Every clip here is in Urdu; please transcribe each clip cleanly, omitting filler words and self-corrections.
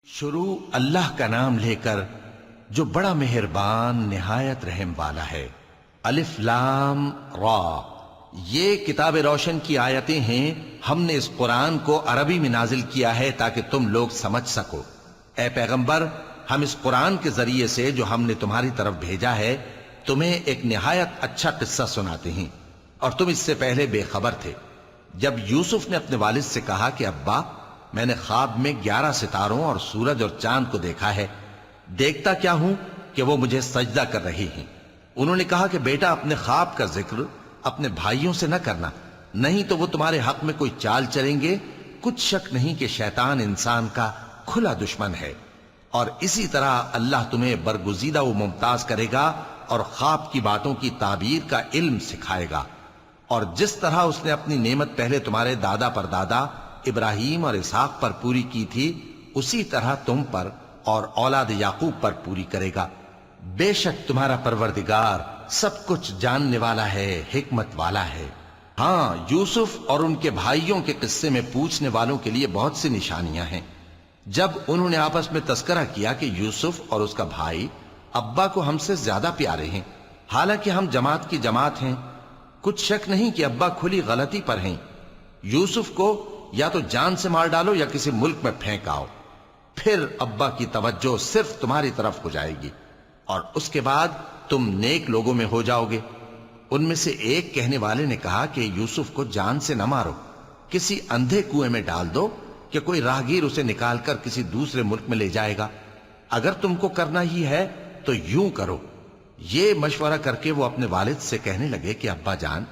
شروع اللہ کا نام لے کر جو بڑا مہربان نہایت رحم والا ہے۔ الف لام را، یہ کتاب روشن کی آیتیں ہیں۔ ہم نے اس قرآن کو عربی میں نازل کیا ہے تاکہ تم لوگ سمجھ سکو۔ اے پیغمبر، ہم اس قرآن کے ذریعے سے جو ہم نے تمہاری طرف بھیجا ہے تمہیں ایک نہایت اچھا قصہ سناتے ہیں، اور تم اس سے پہلے بے خبر تھے۔ جب یوسف نے اپنے والد سے کہا کہ ابا، میں نے خواب میں 11 ستاروں اور سورج اور چاند کو دیکھا ہے، دیکھتا کیا ہوں کہ وہ مجھے سجدہ کر رہی ہیں۔ انہوں نے کہا کہ بیٹا، اپنے خواب کا ذکر اپنے بھائیوں سے نہ کرنا، نہیں تو وہ تمہارے حق میں کوئی چال چلیں گے۔ کچھ شک نہیں کہ شیطان انسان کا کھلا دشمن ہے، اور اسی طرح اللہ تمہیں برگزیدہ و ممتاز کرے گا اور خواب کی باتوں کی تعبیر کا علم سکھائے گا۔ اور جس طرح اس نے اپنی نعمت پہلے تمہارے دادا پر دادا ابراہیم اور اسحاق پر پوری کی تھی، اسی طرح تم پر اور اولاد یعقوب پر پوری کرے گا۔ بے شک تمہارا پروردگار سب کچھ جاننے والا ہے، حکمت والا ہے۔ ہاں، یوسف اور ان کے بھائیوں کے قصے میں پوچھنے والوں کے لیے بہت سی نشانیاں ہیں۔ جب انہوں نے آپس میں تذکرہ کیا کہ یوسف اور اس کا بھائی ابا کو ہم سے زیادہ پیارے ہیں، حالانکہ ہم جماعت کی جماعت ہیں، کچھ شک نہیں کہ ابا کھلی غلطی پر ہیں۔ یوسف کو یا تو جان سے مار ڈالو یا کسی ملک میں پھینک آؤ، پھر ابا کی توجہ صرف تمہاری طرف ہو جائے گی، اور اس کے بعد تم نیک لوگوں میں ہو جاؤ گے۔ ان میں سے ایک کہنے والے نے کہا کہ یوسف کو جان سے نہ مارو، کسی اندھے کنویں میں ڈال دو کہ کوئی راہگیر اسے نکال کر کسی دوسرے ملک میں لے جائے گا۔ اگر تم کو کرنا ہی ہے تو یوں کرو۔ یہ مشورہ کر کے وہ اپنے والد سے کہنے لگے کہ ابا جان،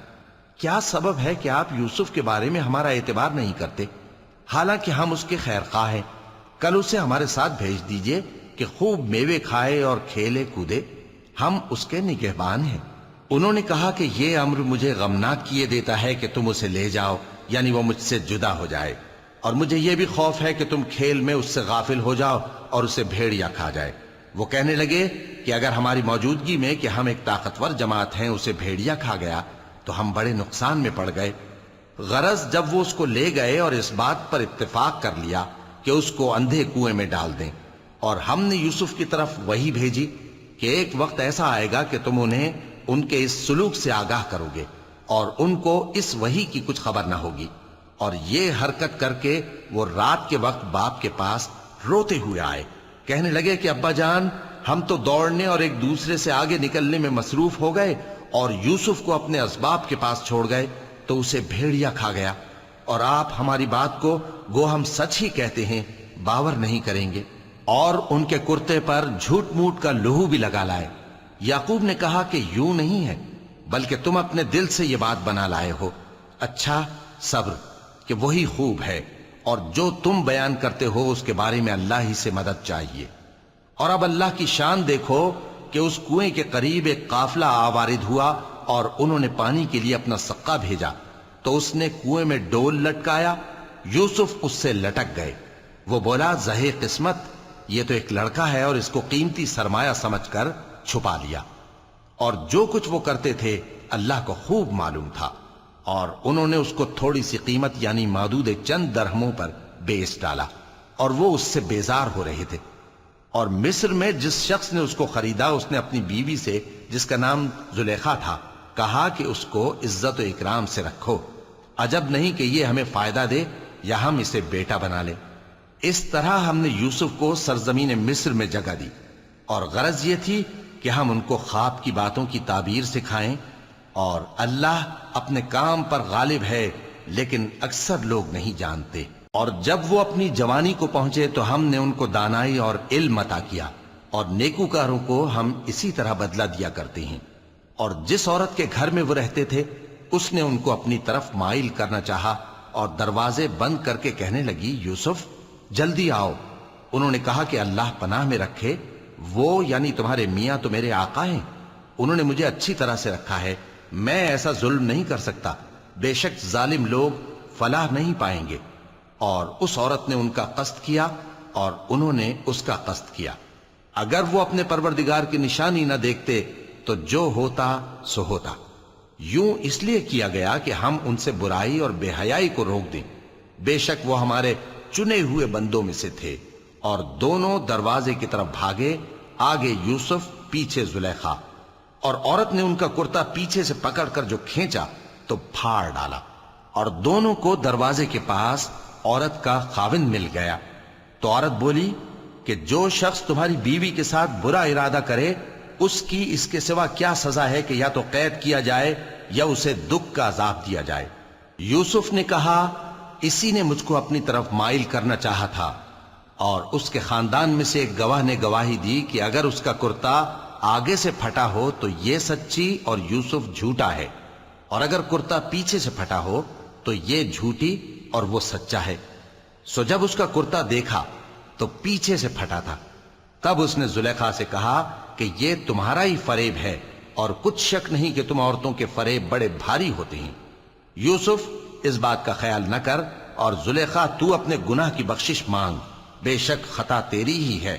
کیا سبب ہے کہ آپ یوسف کے بارے میں ہمارا اعتبار نہیں کرتے، حالانکہ ہم اس کے خیر خواہ ہیں؟ کل اسے ہمارے ساتھ بھیج دیجئے کہ خوب میوے کھائے اور کھیلے کودے، ہم اس کے نگہبان ہیں۔ انہوں نے کہا کہ یہ امر مجھے غمناک کیے دیتا ہے کہ تم اسے لے جاؤ، یعنی وہ مجھ سے جدا ہو جائے، اور مجھے یہ بھی خوف ہے کہ تم کھیل میں اس سے غافل ہو جاؤ اور اسے بھیڑیا کھا جائے۔ وہ کہنے لگے کہ اگر ہماری موجودگی میں کہ ہم ایک طاقتور جماعت ہیں اسے بھیڑیا کھا گیا تو ہم بڑے نقصان میں پڑ گئے۔ غرض جب وہ اس کو لے گئے اور اس بات پر اتفاق کر لیا کہ اس کو اندھے کنویں میں ڈال دیں، اور ہم نے یوسف کی طرف وحی بھیجی کہ ایک وقت ایسا آئے گا کہ تم انہیں ان کے اس سلوک سے آگاہ کرو گے، اور ان کو اس وحی کی کچھ خبر نہ ہوگی۔ اور یہ حرکت کر کے وہ رات کے وقت باپ کے پاس روتے ہوئے آئے، کہنے لگے کہ ابا جان، ہم تو دوڑنے اور ایک دوسرے سے آگے نکلنے میں مصروف ہو گئے اور یوسف کو اپنے اسباب کے پاس چھوڑ گئے تو اسے بھیڑیا کھا گیا، اور آپ ہماری بات کو گو ہم سچ ہی کہتے ہیں باور نہیں کریں گے۔ اور ان کے کرتے پر جھوٹ موٹ کا لہو بھی لگا لائے۔ یعقوب نے کہا کہ یوں نہیں ہے، بلکہ تم اپنے دل سے یہ بات بنا لائے ہو۔ اچھا، صبر کہ وہی خوب ہے، اور جو تم بیان کرتے ہو اس کے بارے میں اللہ ہی سے مدد چاہیے۔ اور اب اللہ کی شان دیکھو کہ اس کنویں کے قریب ایک قافلہ آوارد ہوا اور انہوں نے پانی کے لیے اپنا سقا بھیجا، تو اس نے کنویں میں ڈول لٹکایا، یوسف اس سے لٹک گئے۔ وہ بولا، زہے قسمت، یہ تو ایک لڑکا ہے، اور اس کو قیمتی سرمایہ سمجھ کر چھپا لیا۔ اور جو کچھ وہ کرتے تھے اللہ کو خوب معلوم تھا، اور انہوں نے اس کو تھوڑی سی قیمت یعنی مادود چند درہموں پر بیچ ڈالا، اور وہ اس سے بیزار ہو رہے تھے۔ اور مصر میں جس شخص نے اس کو خریدا، اس نے اپنی بیوی سے جس کا نام زلیخا تھا کہا کہ اس کو عزت و اکرام سے رکھو، عجب نہیں کہ یہ ہمیں فائدہ دے یا ہم اسے بیٹا بنا لیں۔ اس طرح ہم نے یوسف کو سرزمین مصر میں جگہ دی، اور غرض یہ تھی کہ ہم ان کو خواب کی باتوں کی تعبیر سکھائیں۔ اور اللہ اپنے کام پر غالب ہے، لیکن اکثر لوگ نہیں جانتے۔ اور جب وہ اپنی جوانی کو پہنچے تو ہم نے ان کو دانائی اور علم عطا کیا، اور نیکوکاروں کو ہم اسی طرح بدلہ دیا کرتے ہیں۔ اور جس عورت کے گھر میں وہ رہتے تھے اس نے ان کو اپنی طرف مائل کرنا چاہا، اور دروازے بند کر کے کہنے لگی، یوسف جلدی آؤ۔ انہوں نے کہا کہ اللہ پناہ میں رکھے، وہ یعنی تمہارے میاں تو میرے آقا ہیں، انہوں نے مجھے اچھی طرح سے رکھا ہے، میں ایسا ظلم نہیں کر سکتا، بے شک ظالم لوگ فلاح نہیں پائیں گے۔ اور اس عورت نے ان کا قصد کیا اور انہوں نے اس کا قصد کیا۔ اگر وہ اپنے پروردگار کی نشانی نہ دیکھتے تو جو ہوتا سو ہوتا۔ یوں اس لیے کیا گیا کہ ہم ان سے برائی اور بے حیائی کو روک دیں، بے شک وہ ہمارے چنے ہوئے بندوں میں سے تھے، اور دونوں دروازے کی طرف بھاگے، آگے یوسف، پیچھے زلیخا، اور عورت نے ان کا کرتا پیچھے سے پکڑ کر جو کھینچا تو پھاڑ ڈالا، اور دونوں کو دروازے کے پاس عورت کا خاوند مل گیا۔ تو عورت بولی کہ جو شخص تمہاری بیوی کے ساتھ برا ارادہ کرے اس کی اس کے سوا کیا سزا ہے کہ یا تو قید کیا جائے یا اسے دکھ کا عذاب دیا جائے۔ یوسف نے کہا اسی نے مجھ کو اپنی طرف مائل کرنا چاہا تھا، اور اس کے خاندان میں سے ایک گواہ نے گواہی دی کہ اگر اس کا کرتا آگے سے پھٹا ہو تو یہ سچی اور یوسف جھوٹا ہے، اور اگر کرتا پیچھے سے پھٹا ہو تو یہ جھوٹی اور وہ سچا ہے۔ سو جب اس کا کرتا دیکھا تو پیچھے سے پھٹا تھا، تب اس نے زلیخا سے کہا کہ یہ تمہارا ہی فریب ہے، اور کچھ شک نہیں کہ تم عورتوں کے فریب بڑے بھاری ہوتے ہیں۔ یوسف اس بات کا خیال نہ کر، اور زلیخا تو اپنے گناہ کی بخشش مانگ، بے شک خطا تیری ہی ہے۔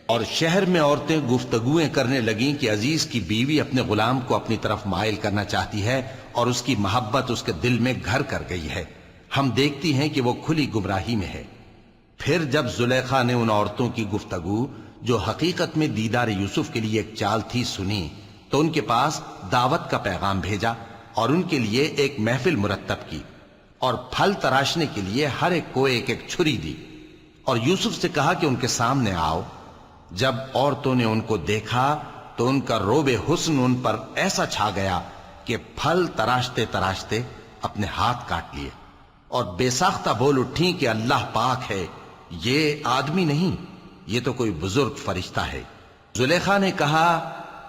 اور شہر میں عورتیں گفتگویں کرنے لگیں کہ عزیز کی بیوی اپنے غلام کو اپنی طرف مائل کرنا چاہتی ہے، اور اس کی محبت اس کے دل میں گھر کر گئی ہے، ہم دیکھتی ہیں کہ وہ کھلی گمراہی میں ہے۔ پھر جب زلیخا نے ان عورتوں کی گفتگو جو حقیقت میں دیدار یوسف کے لیے ایک چال تھی سنی، تو ان کے پاس دعوت کا پیغام بھیجا، اور ان کے لیے ایک محفل مرتب کی، اور پھل تراشنے کے لیے ہر ایک کو ایک ایک چھری دی، اور یوسف سے کہا کہ ان کے سامنے آؤ۔ جب عورتوں نے ان کو دیکھا تو ان کا روب حسن ان پر ایسا چھا گیا کہ پھل تراشتے تراشتے اپنے ہاتھ کاٹ لیے، اور بے ساختہ بول اٹھیں کہ اللہ پاک ہے، یہ آدمی نہیں، یہ تو کوئی بزرگ فرشتہ ہے۔ زلیخا نے کہا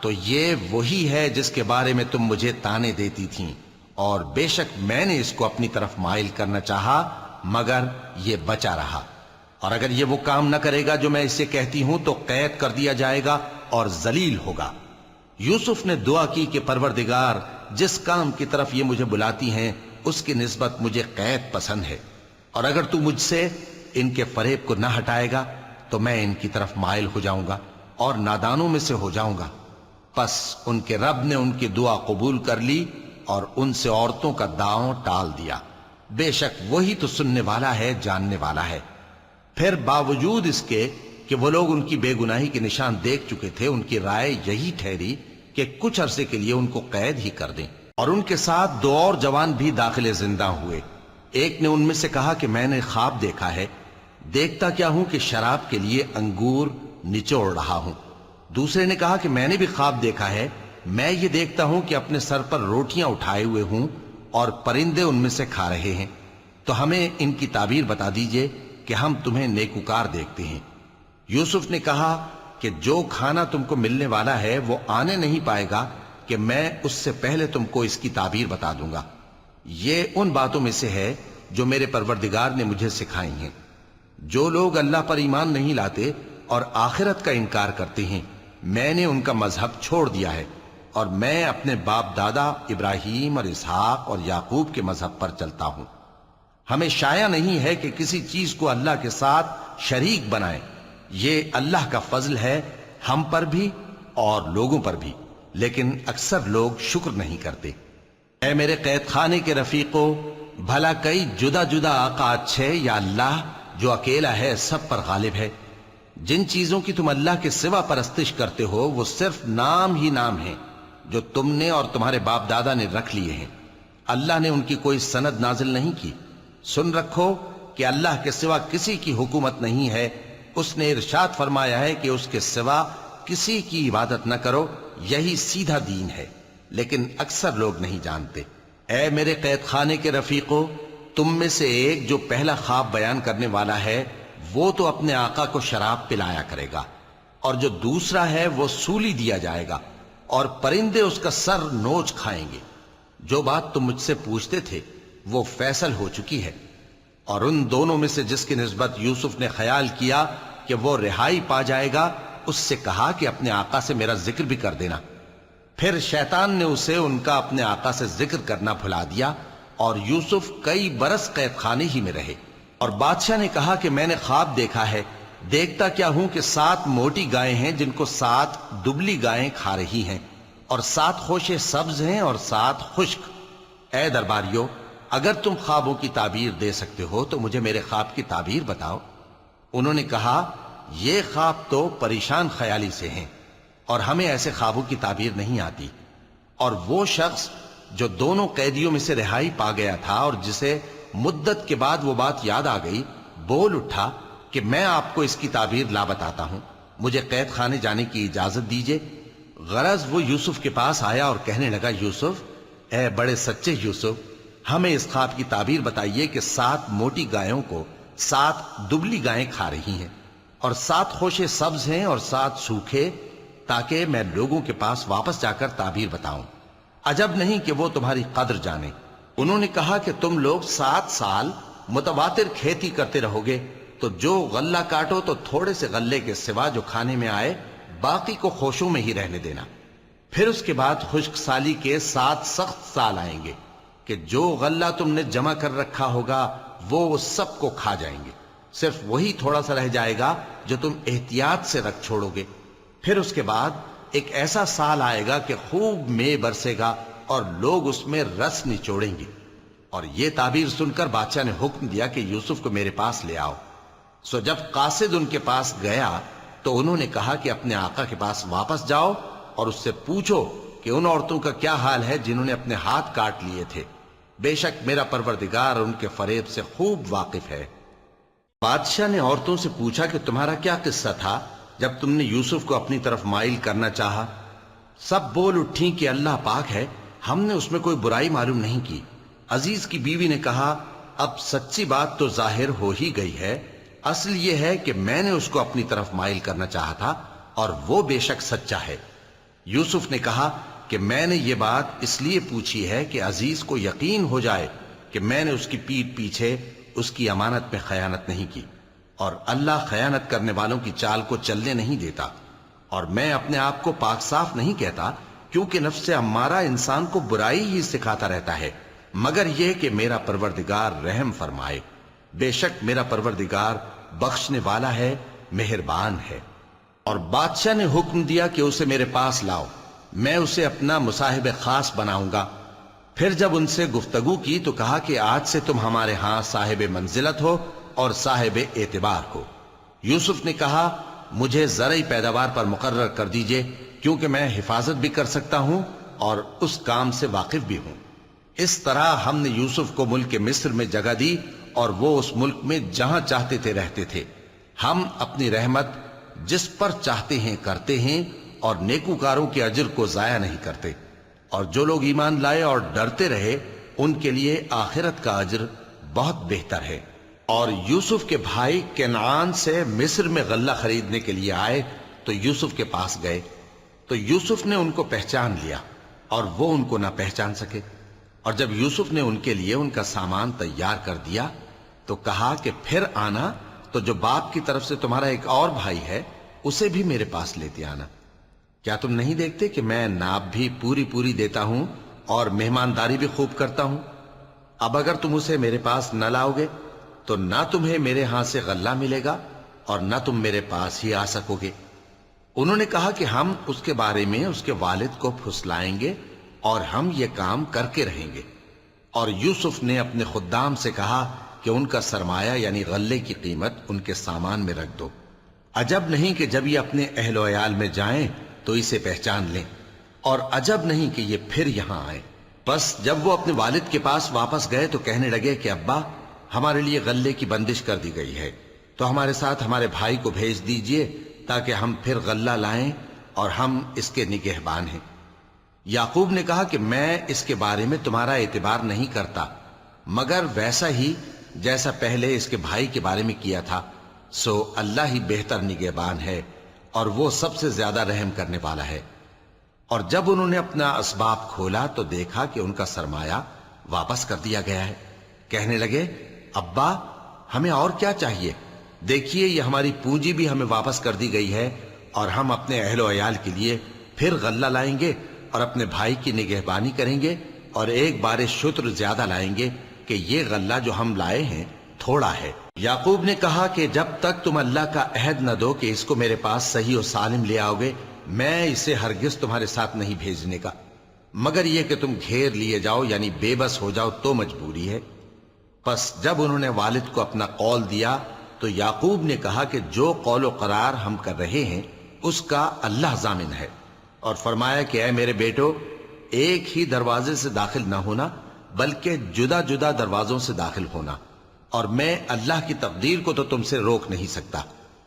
تو یہ وہی ہے جس کے بارے میں تم مجھے تانے دیتی تھیں، اور بے شک میں نے اس کو اپنی طرف مائل کرنا چاہا مگر یہ بچا رہا، اور اگر یہ وہ کام نہ کرے گا جو میں اسے کہتی ہوں تو قید کر دیا جائے گا اور ذلیل ہوگا۔ یوسف نے دعا کی کہ پروردگار جس کام کی طرف یہ مجھے بلاتی ہیں اس کی نسبت مجھے قید پسند ہے، اور اگر تو مجھ سے ان کے فریب کو نہ ہٹائے گا تو میں ان کی طرف مائل ہو جاؤں گا اور نادانوں میں سے ہو جاؤں گا۔ پس ان کے رب نے ان کی دعا قبول کر لی اور ان سے عورتوں کا داؤں ٹال دیا، بے شک وہی تو سننے والا ہے، جاننے والا ہے۔ پھر باوجود اس کے کہ وہ لوگ ان کی بے گناہی کے نشان دیکھ چکے تھے، ان کی رائے یہی ٹھہری کہ کچھ عرصے کے لیے ان کو قید ہی کر دیں، اور ان کے ساتھ دو اور جوان بھی داخل زندہ ہوئے۔ ایک نے ان میں سے کہا کہ میں نے خواب دیکھا ہے، دیکھتا کیا ہوں کہ شراب کے لیے انگور نچوڑ رہا ہوں۔ دوسرے نے کہا کہ میں نے بھی خواب دیکھا ہے، میں یہ دیکھتا ہوں کہ اپنے سر پر روٹیاں اٹھائے ہوئے ہوں اور پرندے ان میں سے کھا رہے ہیں، تو ہمیں ان کی تعبیر بتا دیجئے کہ ہم تمہیں نیکوکار دیکھتے ہیں۔ یوسف نے کہا کہ جو کھانا تم کو ملنے والا ہے وہ آنے نہیں پائے گا کہ میں اس سے پہلے تم کو اس کی تعبیر بتا دوں گا۔ یہ ان باتوں میں سے ہے جو میرے پروردگار نے مجھے سکھائی ہیں۔ جو لوگ اللہ پر ایمان نہیں لاتے اور آخرت کا انکار کرتے ہیں، میں نے ان کا مذہب چھوڑ دیا ہے، اور میں اپنے باپ دادا ابراہیم اور اسحاق اور یعقوب کے مذہب پر چلتا ہوں۔ ہمیں شایع نہیں ہے کہ کسی چیز کو اللہ کے ساتھ شریک بنائیں، یہ اللہ کا فضل ہے ہم پر بھی اور لوگوں پر بھی، لیکن اکثر لوگ شکر نہیں کرتے۔ اے میرے قید خانے کے رفیقو، بھلا کئی جدا جدا آقا اچھے یا اللہ جو اکیلا ہے سب پر غالب ہے؟ جن چیزوں کی تم اللہ کے سوا پرستش کرتے ہو وہ صرف نام ہی نام ہیں جو تم نے اور تمہارے باپ دادا نے رکھ لیے ہیں، اللہ نے ان کی کوئی سند نازل نہیں کی۔ سن رکھو کہ اللہ کے سوا کسی کی حکومت نہیں ہے، اس نے ارشاد فرمایا ہے کہ اس کے سوا کسی کی عبادت نہ کرو، یہی سیدھا دین ہے، لیکن اکثر لوگ نہیں جانتے۔ اے میرے قید خانے کے رفیقو، تم میں سے ایک جو پہلا خواب بیان کرنے والا ہے وہ تو اپنے آقا کو شراب پلایا کرے گا، اور جو دوسرا ہے وہ سولی دیا جائے گا، اور پرندے اس کا سر نوچ کھائیں گے۔ جو بات تم مجھ سے پوچھتے تھے وہ فیصل ہو چکی ہے۔ اور ان دونوں میں سے جس کی نسبت یوسف نے خیال کیا کہ وہ رہائی پا جائے گا، اس سے کہا کہ اپنے آقا سے میرا ذکر بھی کر دینا۔ پھر شیطان نے اسے ان کا اپنے آقا سے ذکر کرنا بھلا دیا، اور یوسف کئی برس قید خانے ہی میں رہے۔ اور بادشاہ نے کہا کہ میں نے خواب دیکھا ہے، دیکھتا کیا ہوں کہ 7 موٹی گائیں ہیں جن کو 7 دبلی گائیں کھا رہی ہیں، اور 7 خوشے سبز ہیں اور 7 خشک۔ اے درباریو، اگر تم خوابوں کی تعبیر دے سکتے ہو تو مجھے میرے خواب کی تعبیر بتاؤ۔ انہوں نے کہا یہ خواب تو پریشان خیالی سے ہیں اور ہمیں ایسے خوابوں کی تعبیر نہیں آتی۔ اور وہ شخص جو دونوں قیدیوں میں سے رہائی پا گیا تھا اور جسے مدت کے بعد وہ بات یاد آ گئی، بول اٹھا کہ میں آپ کو اس کی تعبیر لا بتاتا ہوں، مجھے قید خانے جانے کی اجازت دیجیے۔ غرض وہ یوسف کے پاس آیا اور کہنے لگا، یوسف، اے بڑے سچے یوسف، ہمیں اس خواب کی تعبیر بتائیے کہ 7 موٹی گایوں کو 7 دبلی گائیں کھا رہی ہیں اور 7 خوشے سبز ہیں اور 7 سوکھے، تاکہ میں لوگوں کے پاس واپس جا کر تعبیر بتاؤں۔ عجب نہیں کہ وہ تمہاری قدر جانے۔ انہوں نے کہا کہ تم لوگ 7 سال متواتر کھیتی کرتے رہو گے، تو جو غلہ کاٹو تو تھوڑے سے غلے کے سوا جو کھانے میں آئے باقی کو خوشوں میں ہی رہنے دینا۔ پھر اس کے بعد خشک سالی کے 7 سخت سال آئیں گے کہ جو غلہ تم نے جمع کر رکھا ہوگا وہ سب کو کھا جائیں گے، صرف وہی تھوڑا سا رہ جائے گا جو تم احتیاط سے رکھ چھوڑو گے۔ پھر اس کے بعد ایک ایسا سال آئے گا کہ خوب مے برسے گا اور لوگ اس میں رس نچوڑیں گے۔ اور یہ تعبیر سن کر بادشاہ نے حکم دیا کہ یوسف کو میرے پاس لے آؤ۔ سو جب قاصد ان کے پاس گیا تو انہوں نے کہا کہ اپنے آقا کے پاس واپس جاؤ اور اس سے پوچھو کہ ان عورتوں کا کیا حال ہے جنہوں نے اپنے ہاتھ کاٹ لیے تھے، بے شک میرا پروردگار ان کے فریب سے خوب واقف ہے۔ بادشاہ نے عورتوں سے پوچھا کہ تمہارا کیا قصہ تھا جب تم نے یوسف کو اپنی طرف مائل کرنا چاہا؟ سب بول اٹھیں کہ اللہ پاک ہے، ہم نے اس میں کوئی برائی معلوم نہیں کی۔ عزیز کی بیوی نے کہا، اب سچی بات تو ظاہر ہو ہی گئی ہے، اصل یہ ہے کہ میں نے اس کو اپنی طرف مائل کرنا چاہا تھا اور وہ بے شک سچا ہے۔ یوسف نے کہا کہ میں نے یہ بات اس لیے پوچھی ہے کہ عزیز کو یقین ہو جائے کہ میں نے اس کی پیٹھ پیچھے اس کی امانت میں خیانت نہیں کی، اور اللہ خیانت کرنے والوں کی چال کو چلنے نہیں دیتا۔ اور میں اپنے آپ کو پاک صاف نہیں کہتا، کیونکہ نفس امارہ انسان کو برائی ہی سکھاتا رہتا ہے، مگر یہ کہ میرا پروردگار رحم فرمائے، بے شک میرا پروردگار بخشنے والا ہے، مہربان ہے۔ اور بادشاہ نے حکم دیا کہ اسے میرے پاس لاؤ، میں اسے اپنا مصاحب خاص بناؤں گا۔ پھر جب ان سے گفتگو کی تو کہا کہ آج سے تم ہمارے ہاں صاحب منزلت ہو اور صاحب اعتبار ہو۔ یوسف نے کہا، مجھے زرعی پیداوار پر مقرر کر دیجئے، کیونکہ میں حفاظت بھی کر سکتا ہوں اور اس کام سے واقف بھی ہوں۔ اس طرح ہم نے یوسف کو ملک مصر میں جگہ دی اور وہ اس ملک میں جہاں چاہتے تھے رہتے تھے۔ ہم اپنی رحمت جس پر چاہتے ہیں کرتے ہیں اور نیکوکاروں کے اجر کو ضائع نہیں کرتے، اور جو لوگ ایمان لائے اور ڈرتے رہے ان کے لیے آخرت کا اجر بہت بہتر ہے۔ اور یوسف کے بھائی کنعان سے مصر میں غلہ خریدنے کے لیے آئے تو یوسف کے پاس گئے، تو یوسف نے ان کو پہچان لیا اور وہ ان کو نہ پہچان سکے۔ اور جب یوسف نے ان کے لیے ان کا سامان تیار کر دیا تو کہا کہ پھر آنا تو جو باپ کی طرف سے تمہارا ایک اور بھائی ہے اسے بھی میرے پاس لیتے آنا۔ کیا تم نہیں دیکھتے کہ میں ناب بھی پوری پوری دیتا ہوں اور مہمانداری بھی خوب کرتا ہوں؟ اب اگر تم اسے میرے پاس نہ لاؤ گے تو نہ تمہیں میرے ہاں سے غلہ ملے گا اور نہ تم میرے پاس ہی آ سکو گے۔ انہوں نے کہا کہ ہم اس کے بارے میں اس کے والد کو پھسلائیں گے اور ہم یہ کام کر کے رہیں گے۔ اور یوسف نے اپنے خدام سے کہا کہ ان کا سرمایہ یعنی غلے کی قیمت ان کے سامان میں رکھ دو۔ عجب نہیں کہ جب یہ اپنے اہل و عیال میں جائیں تو اسے پہچان لیں، اور عجب نہیں کہ یہ پھر یہاں آئیں۔ بس جب وہ اپنے والد کے پاس واپس گئے تو کہنے لگے کہ ابا، ہمارے لیے غلے کی بندش کر دی گئی ہے، تو ہمارے ساتھ ہمارے بھائی کو بھیج دیجئے تاکہ ہم پھر غلہ لائیں اور ہم اس کے نگہبان ہیں۔ یعقوب نے کہا کہ میں اس کے بارے میں تمہارا اعتبار نہیں کرتا، مگر ویسا ہی جیسا پہلے اس کے بھائی کے بارے میں کیا تھا، سو اللہ ہی بہتر نگہبان ہے اور وہ سب سے زیادہ رحم کرنے والا ہے۔ اور جب انہوں نے اپنا اسباب کھولا تو دیکھا کہ ان کا سرمایہ واپس کر دیا گیا ہے۔ کہنے لگے، ابا، ہمیں اور کیا چاہیے؟ دیکھیے یہ ہماری پونجی بھی ہمیں واپس کر دی گئی ہے، اور ہم اپنے اہل و عیال کے لیے پھر غلہ لائیں گے اور اپنے بھائی کی نگہبانی کریں گے، اور ایک بار شتر زیادہ لائیں گے کہ یہ غلہ جو ہم لائے ہیں تھوڑا ہے۔ یعقوب نے کہا کہ جب تک تم اللہ کا عہد نہ دو کہ اس کو میرے پاس صحیح و سالم لے آؤ گے، میں اسے ہرگز تمہارے ساتھ نہیں بھیجنے کا، مگر یہ کہ تم گھیر لیے جاؤ یعنی بے بس ہو جاؤ تو مجبوری ہے۔ پس جب انہوں نے والد کو اپنا قول دیا تو یعقوب نے کہا کہ جو قول و قرار ہم کر رہے ہیں اس کا اللہ ضامن ہے، اور فرمایا کہ اے میرے بیٹو، ایک ہی دروازے سے داخل نہ ہونا بلکہ جدا جدا دروازوں سے داخل ہونا، اور میں اللہ کی تقدیر کو تو تم سے روک نہیں سکتا،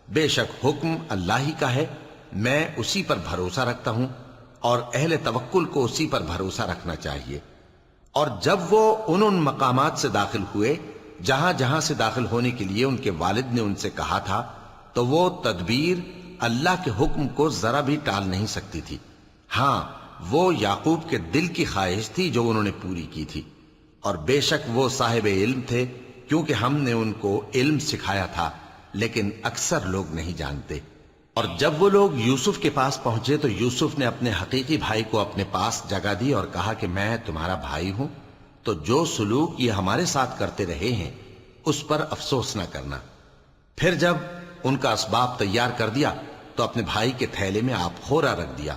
بے شک حکم اللہ ہی کا ہے، میں اسی پر بھروسہ رکھتا ہوں، اور اہل توکل کو اسی پر بھروسہ رکھنا چاہیے۔ اور جب وہ ان مقامات سے داخل ہوئے جہاں جہاں سے داخل ہونے کے لیے ان کے والد نے ان سے کہا تھا، تو وہ تدبیر اللہ کے حکم کو ذرا بھی ٹال نہیں سکتی تھی۔ ہاں، وہ یعقوب کے دل کی خواہش تھی جو انہوں نے پوری کی تھی، اور بے شک وہ صاحب علم تھے، کیونکہ ہم نے ان کو علم سکھایا تھا، لیکن اکثر لوگ نہیں جانتے۔ اور جب وہ لوگ یوسف کے پاس پہنچے تو یوسف نے اپنے حقیقی بھائی کو اپنے پاس جگہ دی اور کہا کہ میں تمہارا بھائی ہوں، تو جو سلوک یہ ہمارے ساتھ کرتے رہے ہیں اس پر افسوس نہ کرنا۔ پھر جب ان کا اسباب تیار کر دیا تو اپنے بھائی کے تھیلے میں آپ خورا رکھ دیا۔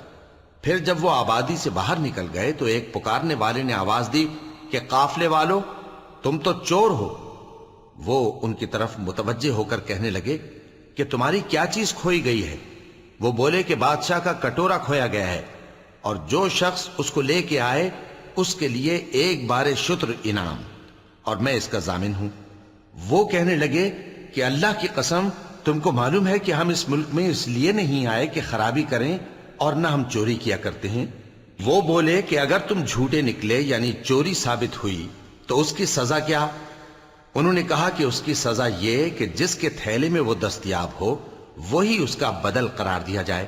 پھر جب وہ آبادی سے باہر نکل گئے تو ایک پکارنے والے نے آواز دی کہ قافلے والو، تم تو چور ہو۔ وہ ان کی طرف متوجہ ہو کر کہنے لگے کہ تمہاری کیا چیز کھوئی گئی ہے؟ وہ بولے کہ بادشاہ کا کٹورا کھویا گیا ہے، اور جو شخص اس کو لے کے آئے اس کے لیے ایک بار شتر انعام، اور میں اس کا ضامن ہوں۔ وہ کہنے لگے کہ اللہ کی قسم، تم کو معلوم ہے کہ ہم اس ملک میں اس لیے نہیں آئے کہ خرابی کریں اور نہ ہم چوری کیا کرتے ہیں۔ وہ بولے کہ اگر تم جھوٹے نکلے یعنی چوری ثابت ہوئی تو اس کی سزا کیا؟ انہوں نے کہا کہ اس کی سزا یہ کہ جس کے تھیلے میں وہ دستیاب ہو وہی اس کا بدل قرار دیا جائے،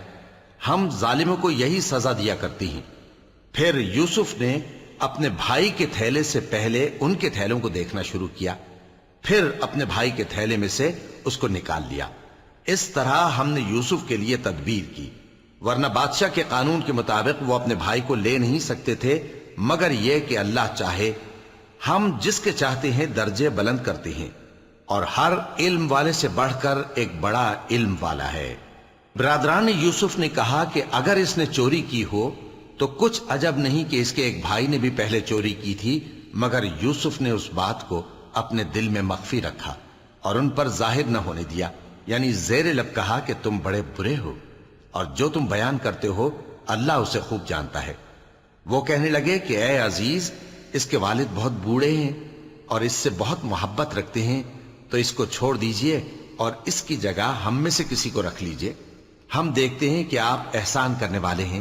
ہم ظالموں کو یہی سزا دیا کرتی ہیں۔ پھر یوسف نے اپنے بھائی کے تھیلے سے پہلے ان کے تھیلوں کو دیکھنا شروع کیا، پھر اپنے بھائی کے تھیلے میں سے اس کو نکال لیا۔ اس طرح ہم نے یوسف کے لیے تدبیر کی، ورنہ بادشاہ کے قانون کے مطابق وہ اپنے بھائی کو لے نہیں سکتے تھے مگر یہ کہ اللہ چاہے۔ ہم جس کے چاہتے ہیں درجے بلند کرتے ہیں، اور ہر علم والے سے بڑھ کر ایک بڑا علم والا ہے۔ برادران یوسف نے کہا کہ اگر اس نے چوری کی ہو تو کچھ عجب نہیں کہ اس کے ایک بھائی نے بھی پہلے چوری کی تھی، مگر یوسف نے اس بات کو اپنے دل میں مخفی رکھا اور ان پر ظاہر نہ ہونے دیا، یعنی زیر لب کہا کہ تم بڑے برے ہو، اور جو تم بیان کرتے ہو اللہ اسے خوب جانتا ہے۔ وہ کہنے لگے کہ اے عزیز، اس کے والد بہت بوڑھے ہیں اور اس سے بہت محبت رکھتے ہیں، تو اس کو چھوڑ دیجئے اور اس کی جگہ ہم میں سے کسی کو رکھ لیجئے، ہم دیکھتے ہیں کہ آپ احسان کرنے والے ہیں۔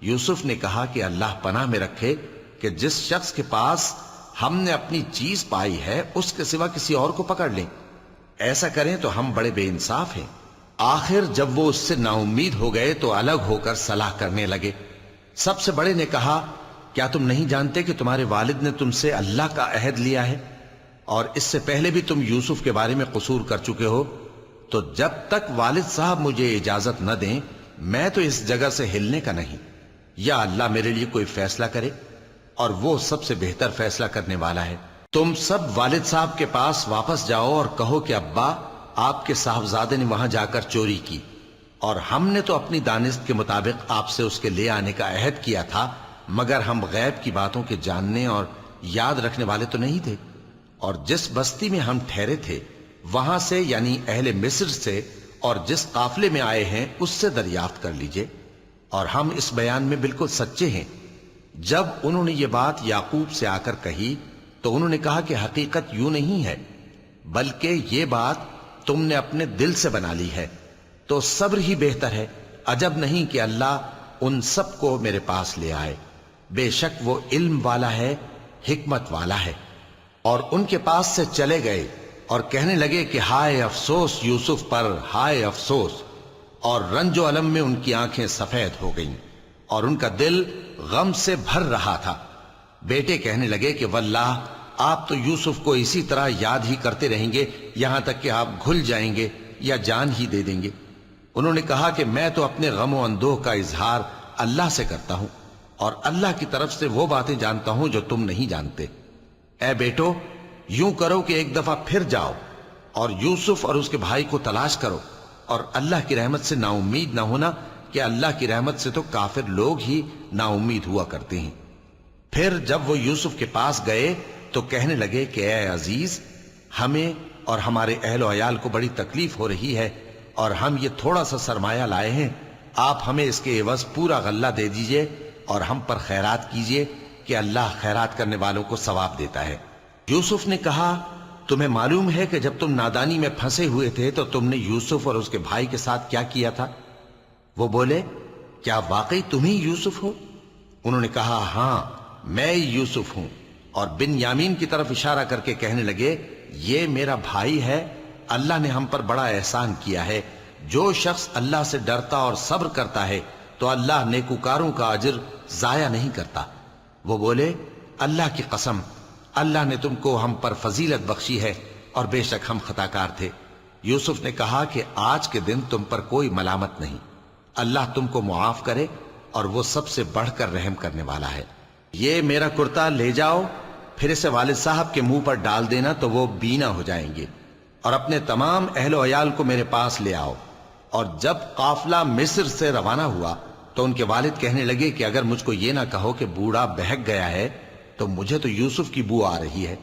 یوسف نے کہا کہ اللہ پناہ میں رکھے کہ جس شخص کے پاس ہم نے اپنی چیز پائی ہے اس کے سوا کسی اور کو پکڑ لیں، ایسا کریں تو ہم بڑے بے انصاف ہیں۔ آخر جب وہ اس سے نا امید ہو گئے تو الگ ہو کر صلاح کرنے لگے۔ سب سے بڑے نے کہا کیا تم نہیں جانتے کہ تمہارے والد نے تم سے اللہ کا عہد لیا ہے، اور اس سے پہلے بھی تم یوسف کے بارے میں قصور کر چکے ہو، تو جب تک والد صاحب مجھے اجازت نہ دیں میں تو اس جگہ سے ہلنے کا نہیں، یا اللہ میرے لیے کوئی فیصلہ کرے، اور وہ سب سے بہتر فیصلہ کرنے والا ہے۔ تم سب والد صاحب کے پاس واپس جاؤ اور کہو کہ ابا، آپ کے صاحبزادے نے وہاں جا کر چوری کی، اور ہم نے تو اپنی دانست کے مطابق آپ سے اس کے لے آنے کا عہد کیا تھا، مگر ہم غیب کی باتوں کے جاننے اور یاد رکھنے والے تو نہیں تھے، اور جس بستی میں ہم ٹھہرے تھے وہاں سے یعنی اہل مصر سے اور جس قافلے میں آئے ہیں اس سے دریافت کر لیجئے، اور ہم اس بیان میں بالکل سچے ہیں۔ جب انہوں نے یہ بات یعقوب سے آ کر کہی تو انہوں نے کہا کہ حقیقت یوں نہیں ہے، بلکہ یہ بات تم نے اپنے دل سے بنا لی ہے، تو صبر ہی بہتر ہے۔ عجب نہیں کہ اللہ ان سب کو میرے پاس لے آئے، بے شک وہ علم والا ہے، حکمت والا ہے۔ اور ان کے پاس سے چلے گئے اور کہنے لگے کہ ہائے افسوس یوسف پر، ہائے افسوس، اور رنج و الم میں ان کی آنکھیں سفید ہو گئیں اور ان کا دل غم سے بھر رہا تھا۔ بیٹے کہنے لگے کہ واللہ آپ تو یوسف کو اسی طرح یاد ہی کرتے رہیں گے یہاں تک کہ آپ گھل جائیں گے یا جان ہی دے دیں گے۔ انہوں نے کہا کہ میں تو اپنے غم و اندوہ کا اظہار اللہ سے کرتا ہوں، اور اللہ کی طرف سے وہ باتیں جانتا ہوں جو تم نہیں جانتے۔ اے بیٹو، یوں کرو کہ ایک دفعہ پھر جاؤ اور یوسف اور اس کے بھائی کو تلاش کرو، اور اللہ کی رحمت سے نا امید نہ ہونا کہ اللہ کی رحمت سے تو کافر لوگ ہی نا امید ہوا کرتے ہیں۔ پھر جب وہ یوسف کے پاس گئے تو کہنے لگے کہ اے عزیز، ہمیں اور ہمارے اہل و عیال کو بڑی تکلیف ہو رہی ہے اور ہم یہ تھوڑا سا سرمایہ لائے ہیں، آپ ہمیں اس کے عوض پورا غلہ دے دیجئے اور ہم پر خیرات کیجئے کہ اللہ خیرات کرنے والوں کو ثواب دیتا ہے۔ یوسف نے کہا، تمہیں معلوم ہے کہ جب تم نادانی میں پھنسے ہوئے تھے تو تم نے یوسف اور اس کے بھائی کے ساتھ کیا کیا تھا؟ وہ بولے، کیا واقعی تم ہی یوسف ہو؟ انہوں نے کہا، ہاں میں یوسف ہوں، اور بن یامین کی طرف اشارہ کر کے کہنے لگے، یہ میرا بھائی ہے، اللہ نے ہم پر بڑا احسان کیا ہے۔ جو شخص اللہ سے ڈرتا اور صبر کرتا ہے تو اللہ نیکوکاروں کا اجر ضائع نہیں کرتا۔ وہ بولے، اللہ کی قسم، اللہ نے تم کو ہم پر فضیلت بخشی ہے اور بے شک ہم خطا کار تھے۔ یوسف نے کہا کہ آج کے دن تم پر کوئی ملامت نہیں، اللہ تم کو معاف کرے اور وہ سب سے بڑھ کر رحم کرنے والا ہے۔ یہ میرا کرتا لے جاؤ، پھر اسے والد صاحب کے منہ پر ڈال دینا تو وہ بینا ہو جائیں گے، اور اپنے تمام اہل و عیال کو میرے پاس لے آؤ۔ اور جب قافلہ مصر سے روانہ ہوا تو ان کے والد کہنے لگے کہ اگر مجھ کو یہ نہ کہو کہ بوڑھا بہک گیا ہے تو مجھے تو یوسف کی بو آ رہی ہے۔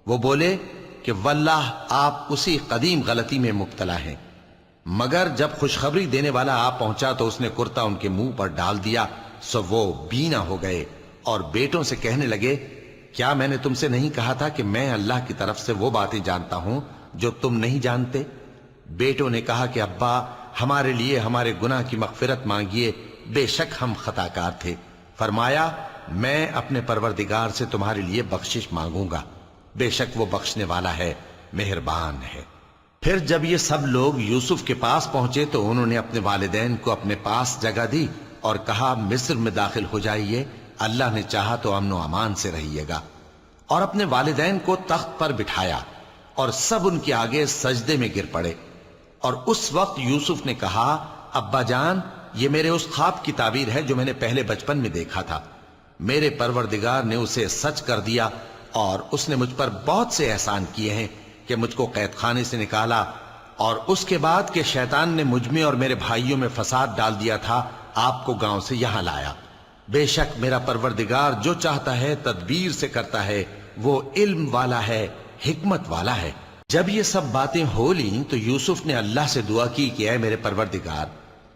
وہ بولے کہ واللہ آپ اسی قدیم غلطی میں مبتلا ہیں۔ مگر جب خوشخبری دینے والا آپ پہنچا تو اس نے کرتا ان کے منہ پر ڈال دیا، سو وہ بینا ہو گئے اور بیٹوں سے کہنے لگے، کیا میں نے تم سے نہیں کہا تھا کہ میں اللہ کی طرف سے وہ باتیں جانتا ہوں جو تم نہیں جانتے؟ بیٹوں نے کہا کہ ابا، ہمارے لیے ہمارے گناہ کی مغفرت مانگیے، بے شک ہم خطا کار تھے۔ فرمایا، میں اپنے پروردگار سے تمہارے لیے بخشش مانگوں گا، بے شک وہ بخشنے والا ہے، مہربان ہے۔ پھر جب یہ سب لوگ یوسف کے پاس پہنچے تو انہوں نے اپنے والدین کو اپنے پاس جگہ دی اور کہا، مصر میں داخل ہو جائیے، اللہ نے چاہا تو امن و امان سے رہیے گا۔ اور اپنے والدین کو تخت پر بٹھایا اور سب ان کے آگے سجدے میں گر پڑے۔ اور اس وقت یوسف نے کہا، ابا جان، یہ میرے اس خواب کی تعبیر ہے جو میں نے پہلے بچپن میں دیکھا تھا۔ میرے پروردگار نے اسے سچ کر دیا اور اس نے مجھ پر بہت سے احسان کیے ہیں کہ مجھ کو قید خانے سے نکالا، اور اس کے بعد کہ شیطان نے مجھ میں اور میرے بھائیوں میں فساد ڈال دیا تھا، آپ کو گاؤں سے یہاں لایا۔ بے شک میرا پروردگار جو چاہتا ہے تدبیر سے کرتا ہے، وہ علم والا ہے، حکمت والا ہے۔ جب یہ سب باتیں ہو لیں تو یوسف نے اللہ سے دعا کی کہ اے میرے پروردگار،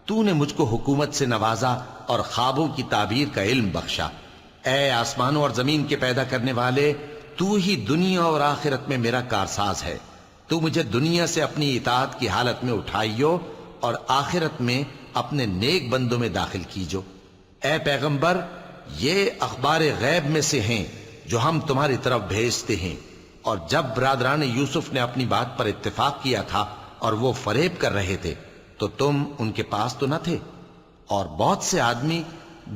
تو نے مجھ کو حکومت سے نوازا اور خوابوں کی تعبیر کا علم بخشا۔ اے آسمانوں اور زمین کے پیدا کرنے والے، تو ہی دنیا اور آخرت میں میرا کارساز ہے۔ تو مجھے دنیا سے اپنی اطاعت کی حالت میں اٹھائیو اور آخرت میں اپنے نیک بندوں میں داخل کیجو۔ اے پیغمبر، یہ اخبار غیب میں سے ہیں جو ہم تمہاری طرف بھیجتے ہیں۔ اور جب برادران یوسف نے اپنی بات پر اتفاق کیا تھا اور وہ فریب کر رہے تھے تو تم ان کے پاس تو نہ تھے، اور بہت سے آدمی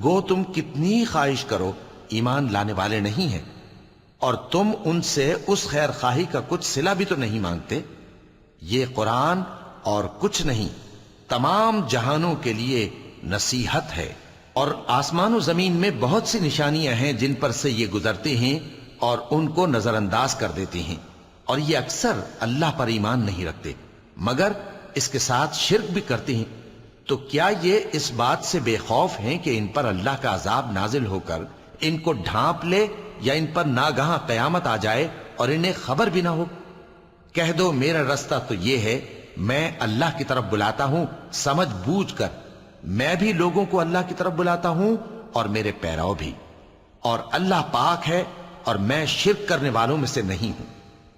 گو تم کتنی خواہش کرو ایمان لانے والے نہیں ہیں، اور تم ان سے اس خیر خواہی کا کچھ صلہ بھی تو نہیں مانگتے۔ یہ قرآن اور کچھ نہیں، تمام جہانوں کے لیے نصیحت ہے۔ اور آسمان و زمین میں بہت سی نشانیاں ہیں جن پر سے یہ گزرتے ہیں اور ان کو نظر انداز کر دیتے ہیں، اور یہ اکثر اللہ پر ایمان نہیں رکھتے مگر اس کے ساتھ شرک بھی کرتے ہیں۔ تو کیا یہ اس بات سے بے خوف ہیں کہ ان پر اللہ کا عذاب نازل ہو کر ان کو ڈھانپ لے، یا ان پر ناگہاں قیامت آ جائے اور انہیں خبر بھی نہ ہو؟ کہہ دو، میرا رستہ تو یہ ہے، میں اللہ کی طرف بلاتا ہوں سمجھ بوجھ کر، میں بھی لوگوں کو اللہ کی طرف بلاتا ہوں اور میرے پیرو بھی، اور اللہ پاک ہے اور میں شرک کرنے والوں میں سے نہیں ہوں۔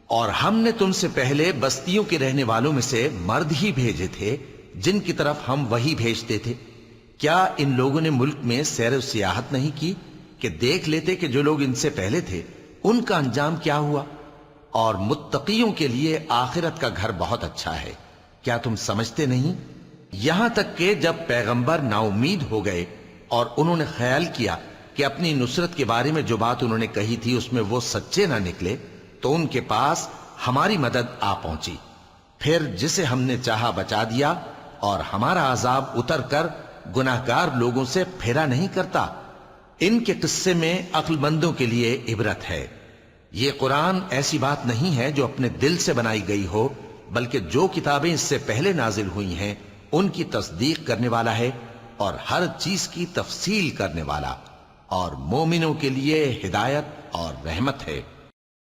اور ہم نے تم سے پہلے بستیوں کے رہنے والوں میں سے مرد ہی بھیجے تھے جن کی طرف ہم وہی بھیجتے تھے۔ کیا ان لوگوں نے ملک میں سیر و سیاحت نہیں کی کہ دیکھ لیتے کہ جو لوگ ان سے پہلے تھے ان کا انجام کیا ہوا؟ اور متقیوں کے لیے آخرت کا گھر بہت اچھا ہے، کیا تم سمجھتے نہیں؟ یہاں تک کہ جب پیغمبر نا امید ہو گئے اور انہوں نے خیال کیا کہ اپنی نصرت کے بارے میں جو بات انہوں نے کہی تھی اس میں وہ سچے نہ نکلے، تو ان کے پاس ہماری مدد آ پہنچی۔ پھر جسے ہم نے چاہا بچا دیا، اور ہمارا عذاب اتر کر گناہگار لوگوں سے پھیرا نہیں کرتا۔ ان کے قصے میں عقل مندوں کے لیے عبرت ہے۔ یہ قرآن ایسی بات نہیں ہے جو اپنے دل سے بنائی گئی ہو، بلکہ جو کتابیں اس سے پہلے نازل ہوئی ہیں ان کی تصدیق کرنے والا ہے اور ہر چیز کی تفصیل کرنے والا، اور مومنوں کے لیے ہدایت اور رحمت ہے۔